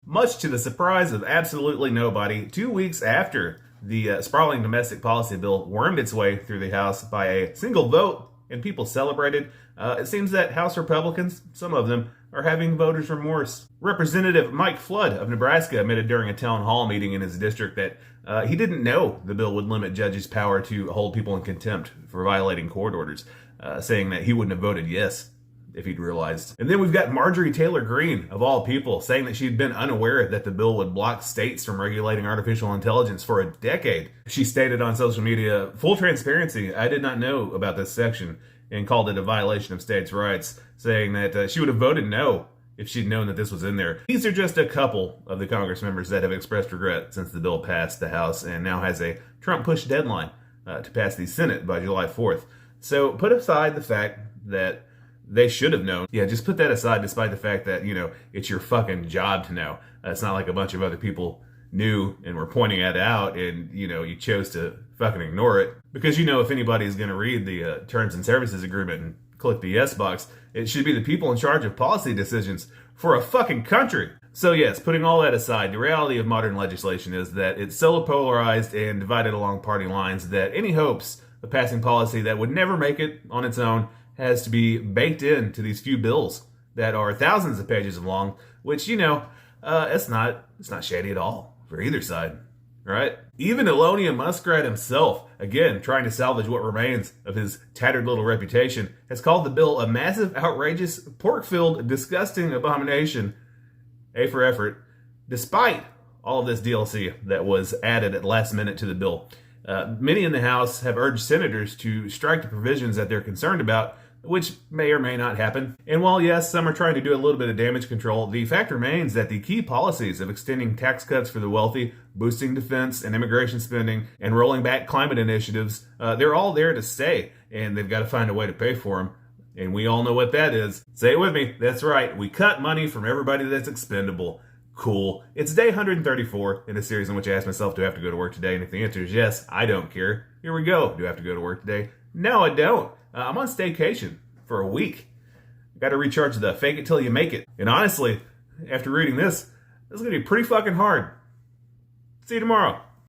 Much to the surprise of absolutely nobody, 2 weeks after the sprawling domestic policy bill wormed its way through the House by a single vote and people celebrated, it seems that House Republicans, some of them, are having voters' remorse. Representative Mike Flood of Nebraska admitted during a town hall meeting in his district that he didn't know the bill would limit judges' power to hold people in contempt for violating court orders, saying that he wouldn't have voted yes if he'd realized. And then we've got Marjorie Taylor Greene, of all people, saying that she'd been unaware that the bill would block states from regulating artificial intelligence for a decade. She stated on social media, "Full transparency, I did not know about this section," and called it a violation of states' rights, saying that she would have voted no if she'd known that this was in there. These are just a couple of the Congress members that have expressed regret since the bill passed the House and now has a Trump-push deadline to pass the Senate by July 4th. So put aside the fact that they should have known. Yeah, just put that aside, despite the fact that, it's your fucking job to know. It's not like a bunch of other people knew and were pointing it out and, you chose to fucking ignore it. Because, if anybody is going to read the Terms and Services Agreement and click the yes box, it should be the people in charge of policy decisions for a fucking country. So yes, putting all that aside, the reality of modern legislation is that it's so polarized and divided along party lines that any hopes of passing policy that would never make it on its own has to be baked into these few bills that are thousands of pages long, which, it's not shady at all for either side, right? Even Elonia Muskrat himself, again, trying to salvage what remains of his tattered little reputation, has called the bill a massive, outrageous, pork-filled, disgusting abomination. A for effort, despite all of this DLC that was added at last minute to the bill. Many in the House have urged senators to strike the provisions that they're concerned about, which may or may not happen. And while, yes, some are trying to do a little bit of damage control, the fact remains that the key policies of extending tax cuts for the wealthy, boosting defense and immigration spending, and rolling back climate initiatives, they're all there to stay, and they've got to find a way to pay for them. And we all know what that is. Say it with me. That's right. We cut money from everybody that's expendable. Cool. It's day 134 in a series in which I asked myself, do I have to go to work today? And if the answer is yes, I don't care. Here we go. Do I have to go to work today? No, I don't. I'm on staycation for a week. Got to recharge the fake it till you make it. And honestly, after reading this is going to be pretty fucking hard. See you tomorrow.